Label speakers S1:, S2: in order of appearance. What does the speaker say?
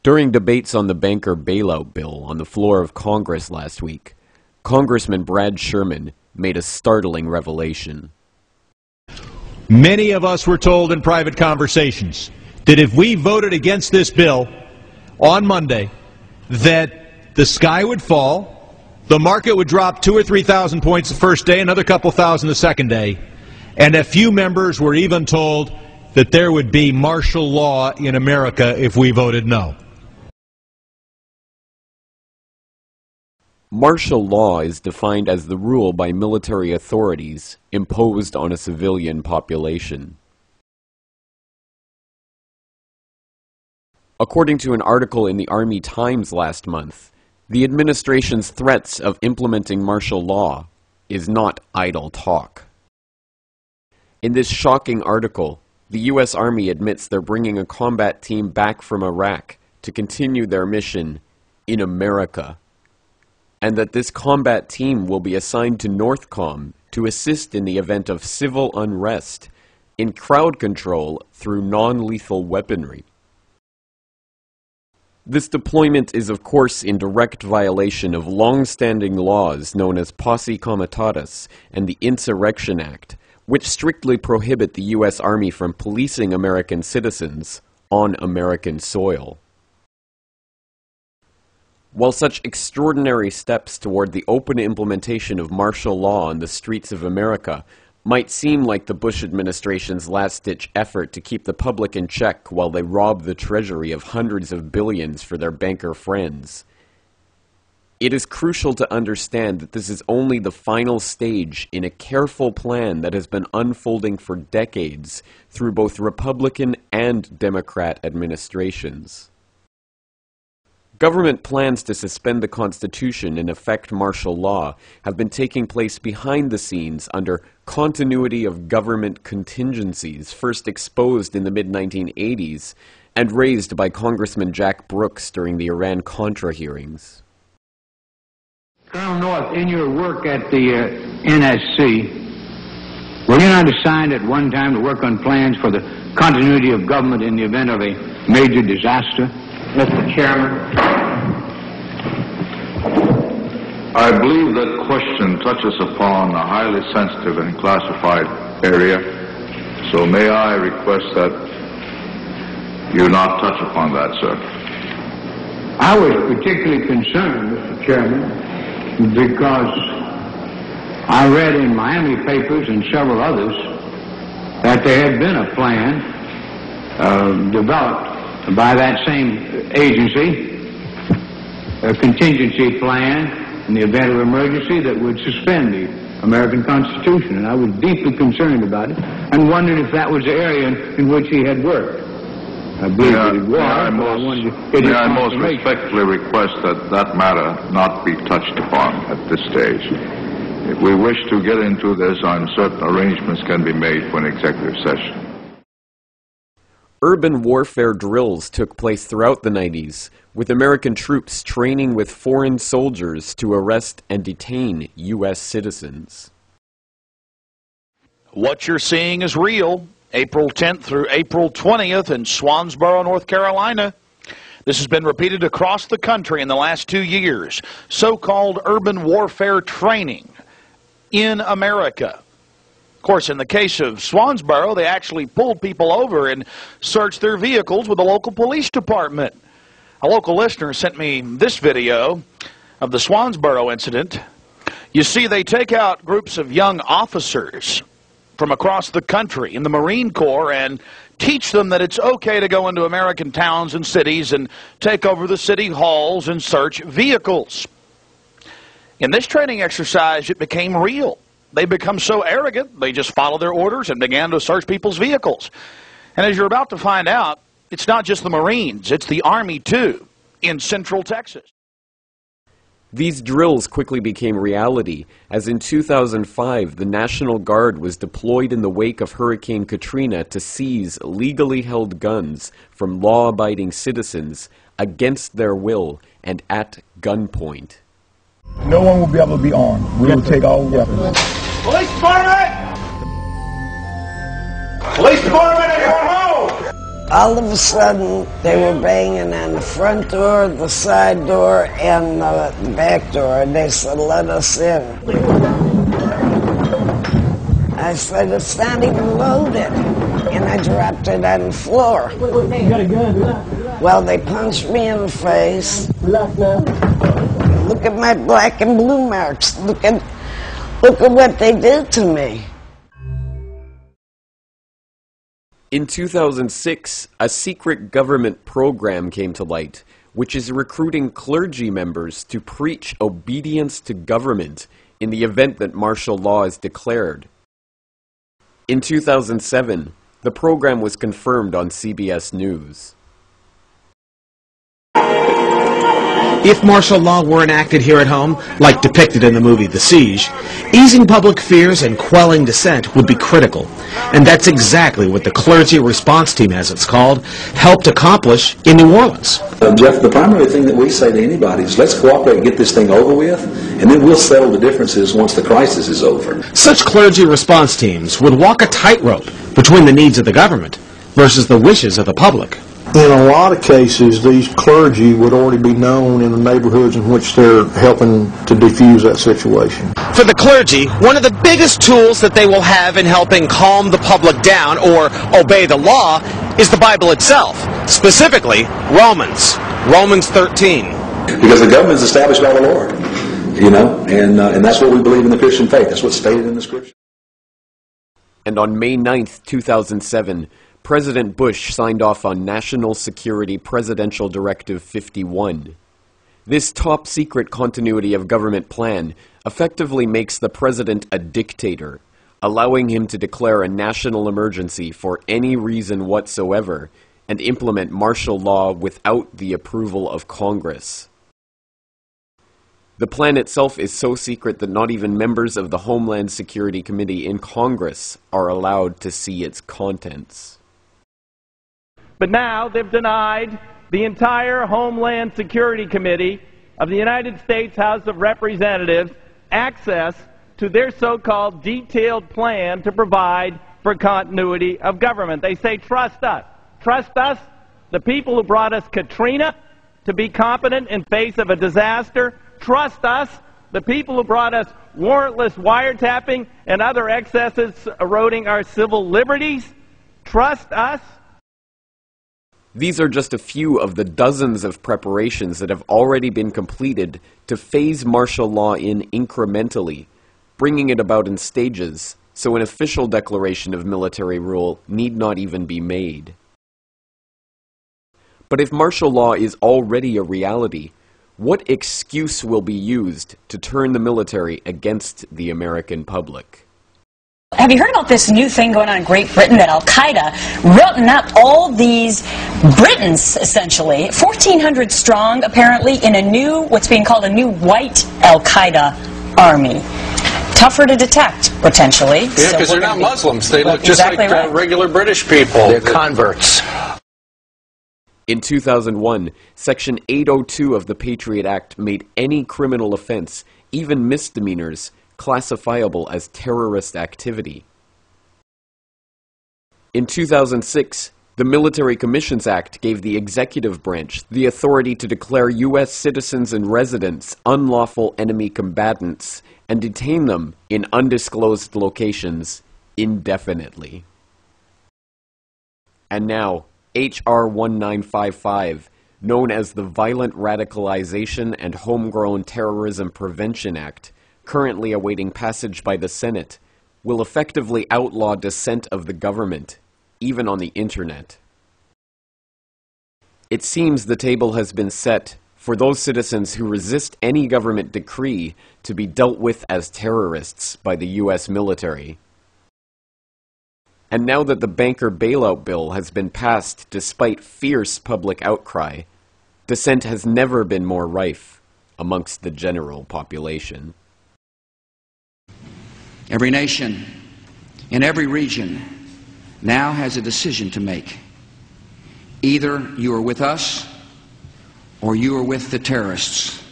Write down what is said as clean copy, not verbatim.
S1: During debates on the banker bailout bill on the floor of Congress last week, Congressman Brad Sherman made a startling revelation.
S2: Many of us were told in private conversations that if we voted against this bill on Monday, that the sky would fall, the market would drop 2,000 or 3,000 points the first day, another couple thousand the second day, and a few members were even told that there would be martial law in America if we voted no.
S1: Martial law is defined as the rule by military authorities imposed on a civilian population. According to an article in the Army Times last month, the administration's threats of implementing martial law is not idle talk. In this shocking article, the U.S. Army admits they're bringing a combat team back from Iraq to continue their mission in America, and that this combat team will be assigned to NORTHCOM to assist in the event of civil unrest in crowd control through non-lethal weaponry. This deployment is of course in direct violation of long-standing laws known as Posse Comitatus and the Insurrection Act, which strictly prohibit the U.S. Army from policing American citizens on American soil. While such extraordinary steps toward the open implementation of martial law on the streets of America might seem like the Bush administration's last-ditch effort to keep the public in check while they rob the Treasury of hundreds of billions for their banker friends, it is crucial to understand that this is only the final stage in a careful plan that has been unfolding for decades through both Republican and Democrat administrations. Government plans to suspend the Constitution and effect martial law have been taking place behind the scenes under continuity of government contingencies first exposed in the mid-1980s and raised by Congressman Jack Brooks during the Iran-Contra hearings.
S3: Colonel North, in your work at the NSC, were you not assigned at one time to work on plans for the continuity of government in the event of a major disaster? Mr. Chairman.
S4: I believe that question touches upon a highly sensitive and classified area, so may I request that you not touch upon that, sir.
S3: I was particularly concerned, Mr. Chairman, because I read in Miami papers and several others that there had been a plan developed by that same agency, a contingency plan in the event of emergency that would suspend the American Constitution. And I was deeply concerned about it and wondered if that was the area in which he had worked. I believe that it was.
S4: May I most respectfully request that that matter not be touched upon at this stage. If we wish to get into this, I'm certain arrangements can be made for an executive session.
S1: Urban warfare drills took place throughout the 90s, with American troops training with foreign soldiers to arrest and detain U.S. citizens.
S5: What you're seeing is real. April 10th through April 20th in Swansboro, North Carolina. This has been repeated across the country in the last 2 years. So-called urban warfare training in America. Of course, in the case of Swansboro, they actually pulled people over and searched their vehicles with the local police department. A local listener sent me this video of the Swansboro incident. You see, they take out groups of young officers from across the country in the Marine Corps and teach them that it's okay to go into American towns and cities and take over the city halls and search vehicles. In this training exercise, it became real. They become so arrogant, they just followed their orders and began to search people's vehicles. And as you're about to find out, it's not just the Marines, it's the Army too, in Central Texas.
S1: These drills quickly became reality, as in 2005 the National Guard was deployed in the wake of Hurricane Katrina to seize legally held guns from law-abiding citizens against their will and at gunpoint.
S6: No one will be able to be armed. We will take all weapons.
S7: Police Department! Police Department, everyone home! All of a sudden, they were banging on the front door, the side door, and the back door, and they said, "Let us in." I said, "It's not even loaded," and I dropped it on the floor.
S8: You got a gun?
S7: Well, they punched me in the face. Look at my black and blue marks. Look at what they did to me.
S1: In 2006, a secret government program came to light, which is recruiting clergy members to preach obedience to government in the event that martial law is declared. In 2007, the program was confirmed on CBS News.
S9: If martial law were enacted here at home, like depicted in the movie The Siege, easing public fears and quelling dissent would be critical. And that's exactly what the Clergy Response Team, as it's called, helped accomplish in New Orleans.
S10: Jeff, the primary thing that we say to anybody is let's cooperate and get this thing over with, and then we'll settle the differences once the crisis is over.
S9: Such clergy response teams would walk a tightrope between the needs of the government versus the wishes of the public.
S6: In a lot of cases, these clergy would already be known in the neighborhoods in which they're helping to defuse that situation.
S9: For the clergy, one of the biggest tools that they will have in helping calm the public down or obey the law is the Bible itself, specifically Romans 13.
S10: Because the government is established by the Lord, you know, and that's what we believe in the Christian faith. That's what's stated in the Scripture.
S1: And on May 9th, 2007, President Bush signed off on National Security Presidential Directive 51. This top-secret continuity of government plan effectively makes the president a dictator, allowing him to declare a national emergency for any reason whatsoever and implement martial law without the approval of Congress. The plan itself is so secret that not even members of the Homeland Security Committee in Congress are allowed to see its contents.
S8: But now they've denied the entire Homeland Security Committee of the United States House of Representatives access to their so-called detailed plan to provide for continuity of government. They say, trust us. Trust us, the people who brought us Katrina, to be competent in face of a disaster. Trust us, the people who brought us warrantless wiretapping and other excesses eroding our civil liberties. Trust us.
S1: These are just a few of the dozens of preparations that have already been completed to phase martial law in incrementally, bringing it about in stages, so an official declaration of military rule need not even be made. But if martial law is already a reality, what excuse will be used to turn the military against the American public?
S11: Have you heard about this new thing going on in Great Britain that Al-Qaeda routing up all these Britons, essentially, 1,400 strong, apparently, in a new, what's being called a new white Al-Qaeda army. Tougher to detect, potentially.
S12: Yeah, because they're not Muslims. They look just
S11: exactly
S12: like regular British people. They're converts.
S1: In 2001, Section 802 of the Patriot Act made any criminal offense, even misdemeanors, classifiable as terrorist activity. In 2006, the Military Commissions Act gave the executive branch the authority to declare U.S. citizens and residents unlawful enemy combatants and detain them in undisclosed locations indefinitely. And now, H.R. 1955, known as the Violent Radicalization and Homegrown Terrorism Prevention Act, currently awaiting passage by the Senate, will effectively outlaw dissent of the government, even on the internet. It seems the table has been set for those citizens who resist any government decree to be dealt with as terrorists by the U.S. military. And now that the banker bailout bill has been passed despite fierce public outcry, dissent has never been more rife amongst the general population.
S13: Every nation in every region now has a decision to make. Either you are with us or you are with the terrorists.